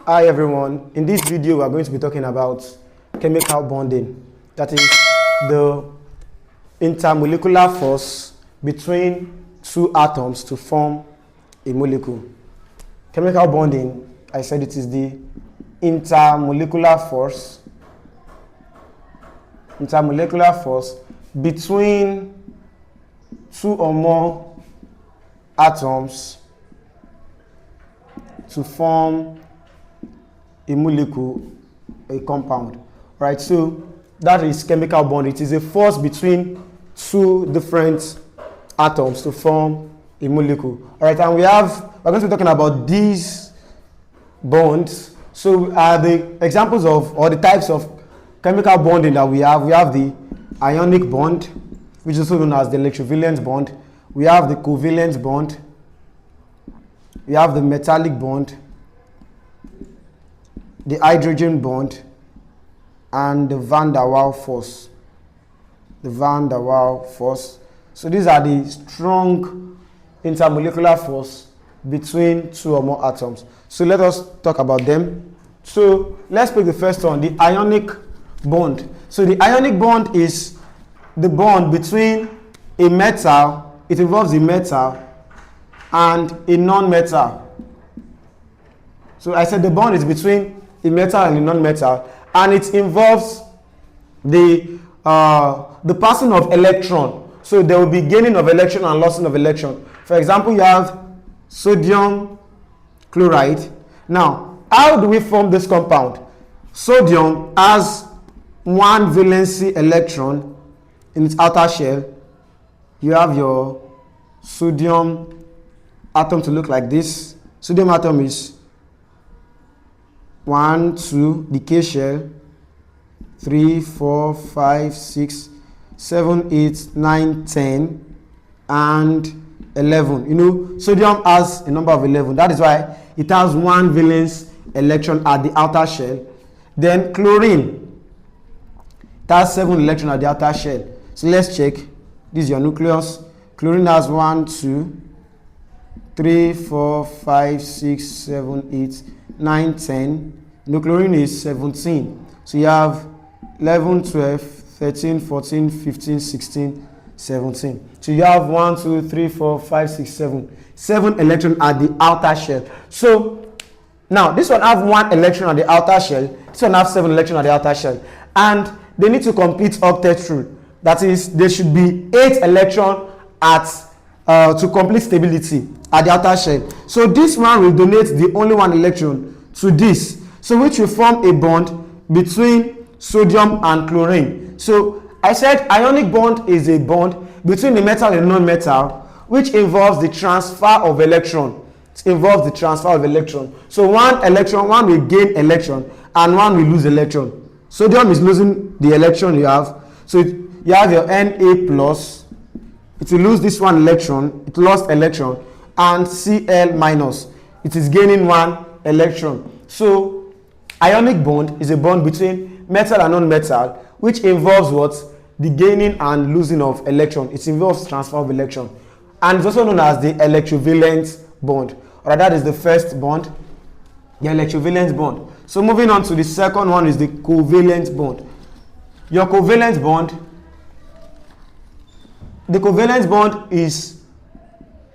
Hi everyone, in this video we are going to be talking about chemical bonding, that is the intermolecular force between two atoms to form a molecule. Chemical bonding, I said it is the intermolecular force between two or more atoms to form a molecule, a compound, right? So that is chemical bond. It is a force between two different atoms to form a molecule. All right, and we're going to be talking about these bonds. So the examples of, or the types of chemical bonding that we have the ionic bond, which is also known as the electrovalent bond. We have the covalent bond. We have the metallic bond, the hydrogen bond, and the van der Waals force. The van der Waals force. So these are the strong intermolecular force between two or more atoms. So let us talk about them. So let's pick the first one, the ionic bond. So the ionic bond is the bond between a metal, it involves a metal, and a non-metal. So I said the bond is between a metal and a non-metal, and it involves the passing of electron. So there will be gaining of electron and losing of electron. For example, you have sodium chloride. Now, how do we form this compound? Sodium has one valency electron in its outer shell. You have your sodium atom to look like this. Sodium atom is 1, 2, the K shell, 3, 4, 5, 6, 7, 8, 9, 10, and 11. You know, sodium has a number of 11. That is why it has one valence electron at the outer shell. Then chlorine, it has 7 electrons at the outer shell. So let's check. This is your nucleus. Chlorine has 1, 2, 3, 4, 5, 6, 7, 8, 9, 10. No, chlorine is 17. So you have 11, 12, 13, 14, 15, 16, 17. So you have 1, 2, 3, 4, 5, 6, 7. 7 electrons at the outer shell. So now this one have 1 electron at the outer shell. This one have 7 electrons at the outer shell. And they need to complete Octet Rule. That is, there should be 8 electrons at to complete stability at the outer shell. So this one will donate the only 1 electron to this. So which will form a bond between sodium and chlorine. So I said ionic bond is a bond between the metal and non-metal, which involves the transfer of electron. It involves the transfer of electron. So one will gain electron and one will lose electron. Sodium is losing the electron you have. So you have your Na plus. It will lose this 1 electron. It lost electron. And Cl minus. It is gaining 1 electron. So ionic bond is a bond between metal and non-metal, which involves what? The gaining and losing of electron. It involves transfer of electron. And it's also known as the electrovalent bond. Alright, that is the first bond, the electrovalent bond. So moving on to the second one is the covalent bond. Your covalent bond, the covalent bond is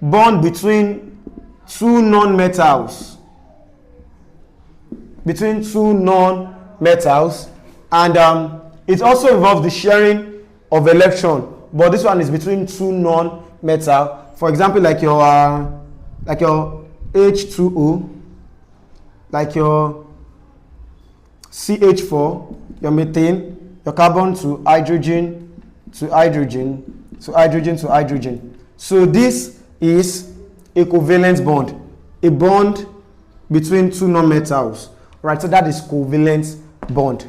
bond between two non-metals. Between two non-metals, and it also involves the sharing of electron, but this one is between two non-metal. For example, like your H2O, like your CH4, your methane, your carbon to hydrogen to hydrogen to hydrogen to hydrogen. So this is a covalent bond, a bond between two non-metals. Right, so that is covalent bond.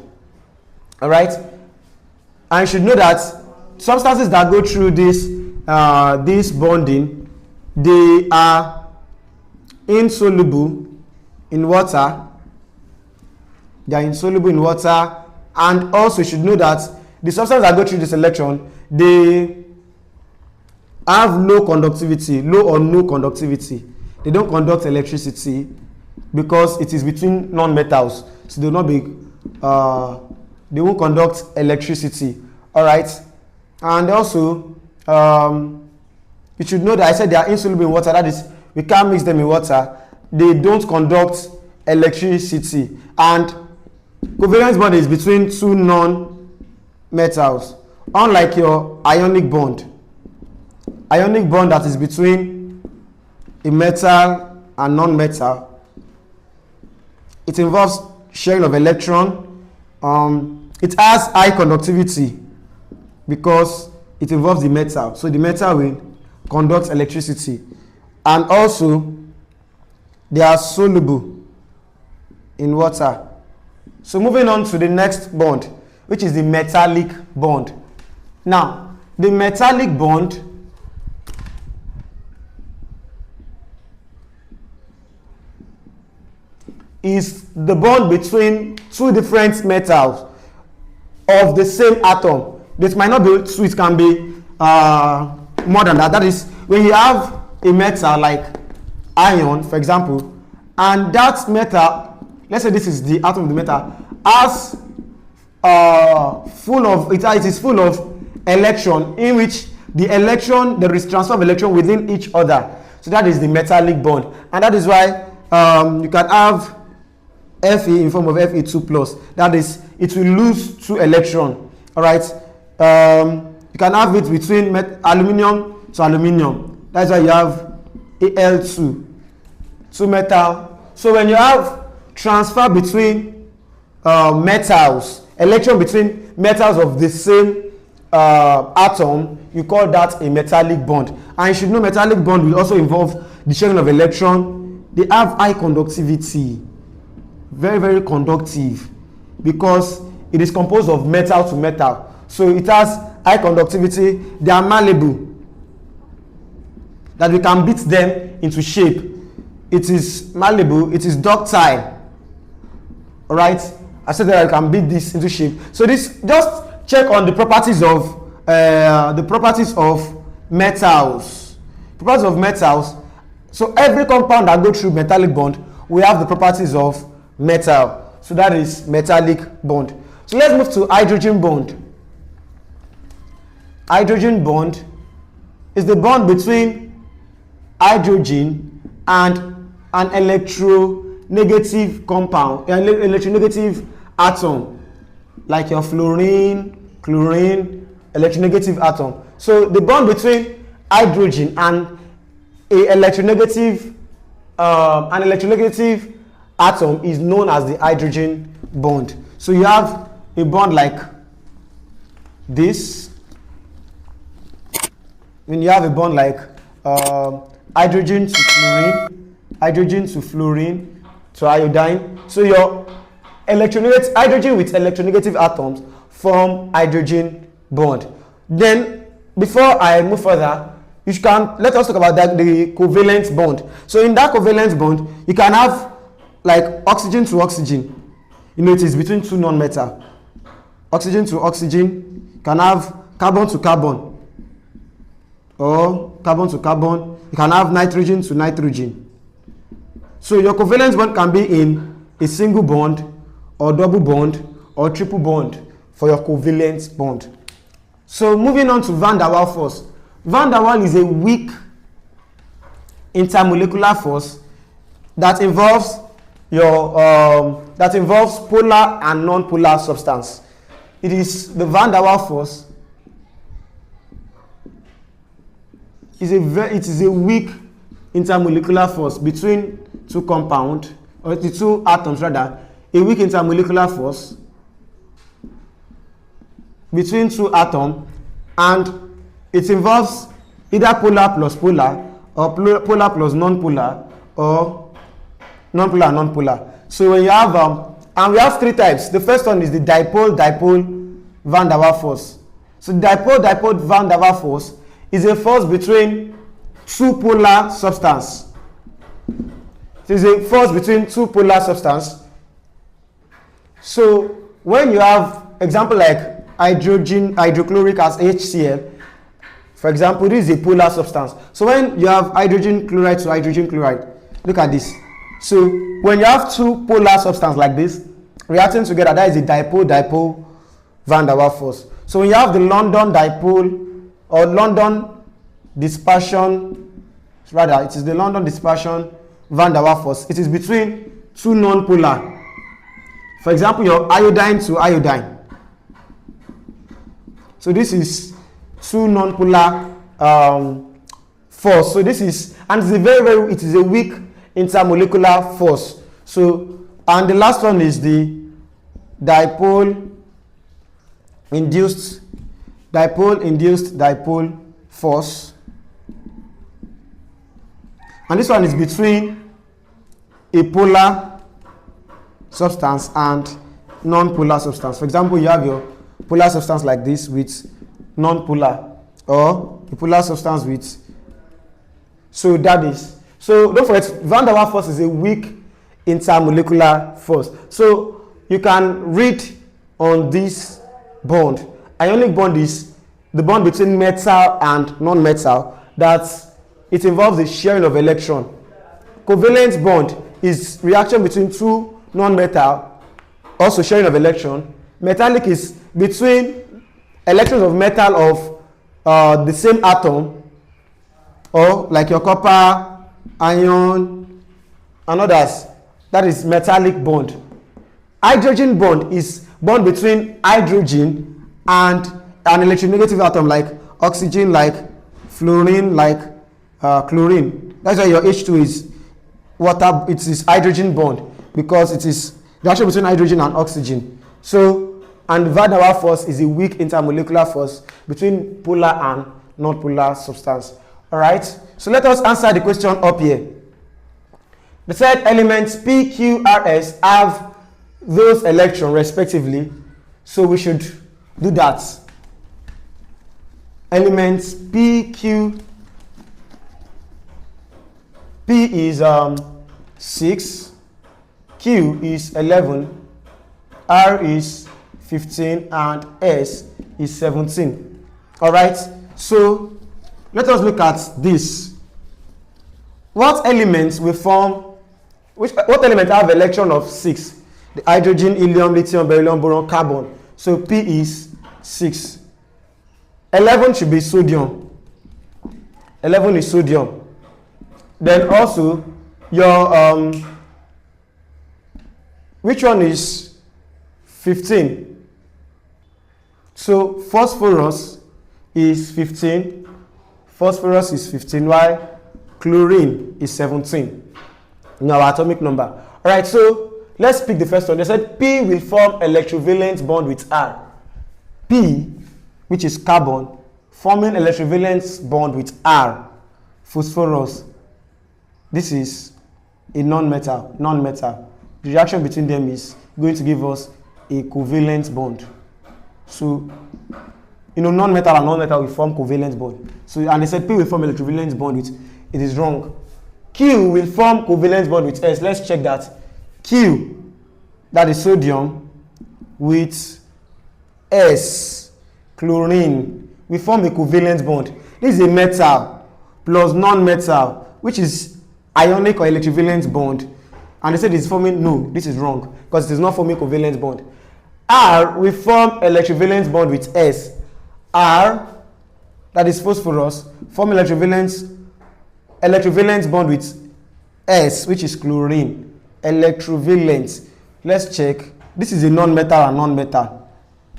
All right, and you should know that substances that go through this bonding, they are insoluble in water. They are insoluble in water, and also you should know that the substances that go through this electron, they have low conductivity, low or no conductivity. They don't conduct electricity. because it is between non-metals, so they will not be they won't conduct electricity. All right, and also you should know that I said they are insoluble in water. That is, we can't mix them in water. They don't conduct electricity. And covalent bond is between two non-metals, unlike your ionic bond. Ionic bond that is between a metal and non-metal, it involves sharing of electron. It has high conductivity because it involves the metal, so the metal will conduct electricity. And also they are soluble in water. So moving on to the next bond, which is the metallic bond. Now the metallic bond is the bond between two different metals of the same atom. This might not be two, it can be more than that. That is, when you have a metal like iron, for example, and that metal, let's say this is the atom of the metal, has it is full of electron, in which the electron, there is transfer of electron within each other. So that is the metallic bond, and that is why you can have Fe in form of Fe2 plus. That is, it will lose two electrons. All right. You can have it between aluminium to aluminium. That's why you have Al2, two metal. So when you have transfer between metals, electron between metals of the same atom, you call that a metallic bond. And you should know metallic bond will also involve the sharing of electron. They have high conductivity, very, very conductive, because it is composed of metal to metal. So it has high conductivity. They are malleable, that we can beat them into shape. It is malleable, it is ductile. All right, I said that I can beat this into shape. So this, just check on the properties of metals. Properties of metals. So every compound that go through metallic bond, we have the properties of metal. So that is metallic bond. So let's move to hydrogen bond. Hydrogen bond is the bond between hydrogen and an electronegative compound, an electronegative atom, like your fluorine, chlorine, electronegative atom. So the bond between hydrogen and an electronegative atom is known as the hydrogen bond. So you have a bond like this. When you have a bond like hydrogen to fluorine, hydrogen to fluorine to iodine, so your hydrogen with electronegative atoms form hydrogen bond. Then before I move further, let us talk about the covalent bond. So in that covalent bond, you can have like oxygen to oxygen. You know, it is between two non-metal. Oxygen to oxygen. You can have carbon to carbon, or carbon to carbon. You can have nitrogen to nitrogen. So your covalent bond can be in a single bond, or double bond, or triple bond for your covalent bond. So moving on to van der Waals force. Van der Waals is a weak intermolecular force that involves polar and non-polar substance. It is the van der Waals force. It is a weak intermolecular force between two compounds, or the two atoms rather. A weak intermolecular force between two atoms, and it involves either polar plus polar, or polar plus non-polar, or non-polar non-polar. So when you have and we have three types. The first one is the dipole van der Waals force. So dipole van der Waals force is a force between two polar substance. It is a force between two polar substance. So when you have example like hydrochloric as HCl, for example, this is a polar substance. So when you have hydrogen chloride to hydrogen chloride, look at this. So when you have two polar substances like this reacting together, that is a dipole-dipole van der Waals force. So when you have the London dipole or London dispersion, rather it is the London dispersion van der Waals force. It is between two non-polar. For example, your iodine to iodine. So this is two non-polar force. So this is, and it's a it is a weak intermolecular force. So, and the last one is the dipole induced dipole force. And this one is between a polar substance and non-polar substance. For example, you have your polar substance like this with non-polar, or a polar substance with, so that is, so don't forget, van der Waals force is a weak intermolecular force. So you can read on this bond. Ionic bond is the bond between metal and non-metal, that it involves the sharing of electron. Covalent bond is reaction between two non-metal, also sharing of electron. Metallic is between electrons of metal of the same atom, or like your copper, iron, and others. That is metallic bond. Hydrogen bond is bond between hydrogen and an electronegative atom like oxygen, like fluorine, like chlorine. That's why your H2 is water. It is hydrogen bond because it is the reaction between hydrogen and oxygen. So, and van der Waals force is a weak intermolecular force between polar and non-polar substance. All right. So let us answer the question up here. The said elements P, Q, R, S have those electrons respectively. So we should do that. Elements P, Q, P is 6, Q is 11, R is 15, and S is 17. All right. So let us look at this. What elements will form? What element have electron of 6? The hydrogen, helium, lithium, beryllium, boron, carbon. So P is 6. 11 should be sodium. 11 is sodium. Then also your which one is 15? So phosphorus is 15. Phosphorus is 15. Why? Chlorine is 17. In our atomic number. All right, so let's pick the first one. They said P will form electrovalent bond with R. P, which is carbon, forming electrovalent bond with R, phosphorus. This is a non-metal. The reaction between them is going to give us a covalent bond. So, non-metal and non-metal will form covalent bond. So, and they said P will form electrovalent bond with, it is wrong. Q will form covalent bond with S. Let's check that. Q, that is sodium, with S, chlorine, we form a covalent bond. This is a metal plus non-metal, which is ionic or electrovalent bond. And they said it's forming, no, this is wrong, because it is not forming covalent bond. R will form electrovalent bond with S. R, that is phosphorus, form electrovalent bond with S, which is chlorine. Electrovalent. Let's check. This is a non-metal and non-metal.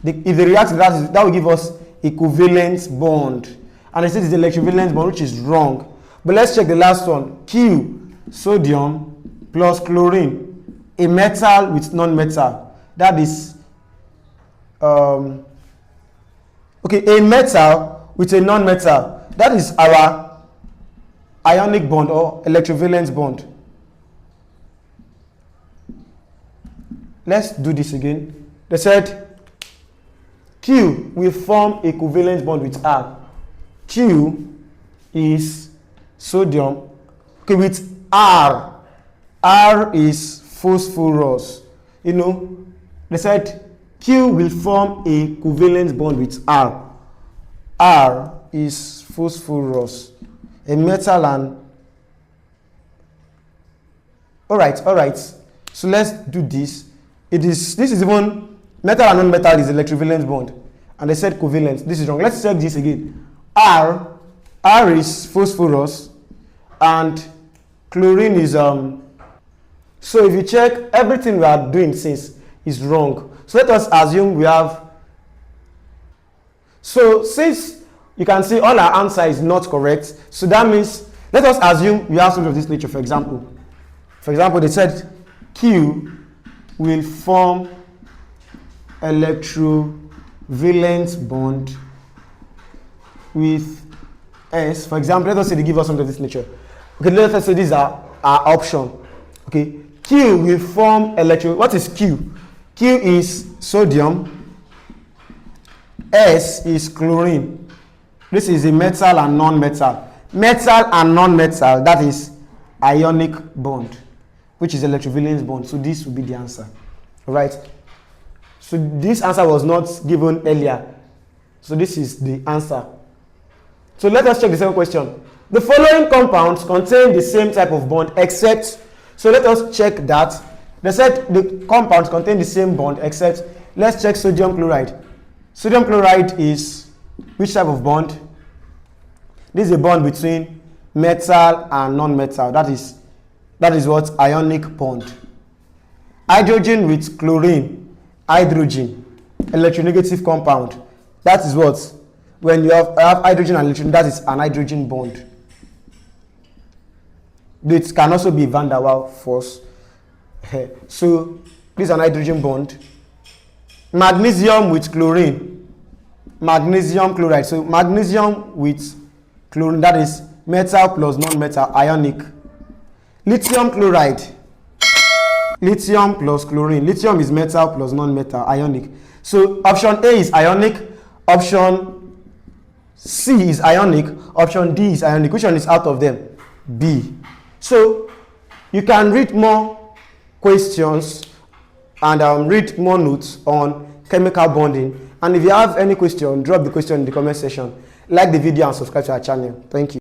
If they react to that, that will give us a covalent bond. And I said it's electrovalent bond, which is wrong. But let's check the last one. Q, sodium plus chlorine. A metal with non-metal. That is a metal with a non-metal. That is our ionic bond or electrovalent bond. Let's do this again. They said Q will form a covalent bond with R. Q is sodium. Okay, with R. R is phosphorus. They said Q will form a covalent bond with R. R is phosphorus, a metal and All right. So let's do this. This is even metal and non-metal is electrovalent bond, and they said covalent. This is wrong. Let's check this again. R is phosphorus, and chlorine is So if you check, everything we are doing since is wrong. So let us assume we have. So since you can see all our answer is not correct, so that means let us assume we have something of this nature. For example, they said Q will form electrovalent bond with S. For example, let us say they give us something of this nature. Okay, let us say these are our option. Okay, Q will form What is Q? Q is sodium. S is chlorine. This is a metal and non-metal. Metal and non-metal, that is ionic bond, which is electrovalent bond. So this will be the answer. All right. So this answer was not given earlier. So this is the answer. So let us check the second question. The following compounds contain the same type of bond except, so let us check that. They said the compounds contain the same bond except, let's check sodium chloride. Sodium chloride is which type of bond? This is a bond between metal and non-metal. That is what? Ionic bond. Hydrogen with chlorine, hydrogen, electronegative compound. That is what? When you have hydrogen and electron, that is an hydrogen bond. It can also be van der Waals force. So this is an hydrogen bond. Magnesium with chlorine, magnesium chloride. So magnesium with chlorine, that is metal plus non-metal, ionic. Lithium chloride, lithium plus chlorine. Lithium is metal plus non-metal, ionic. So option A is ionic, option C is ionic, option D is ionic. Which one is out of them? B. So you can read more questions and read more notes on chemical bonding. And if you have any question, drop the question in the comment section. Like the video and subscribe to our channel. Thank you.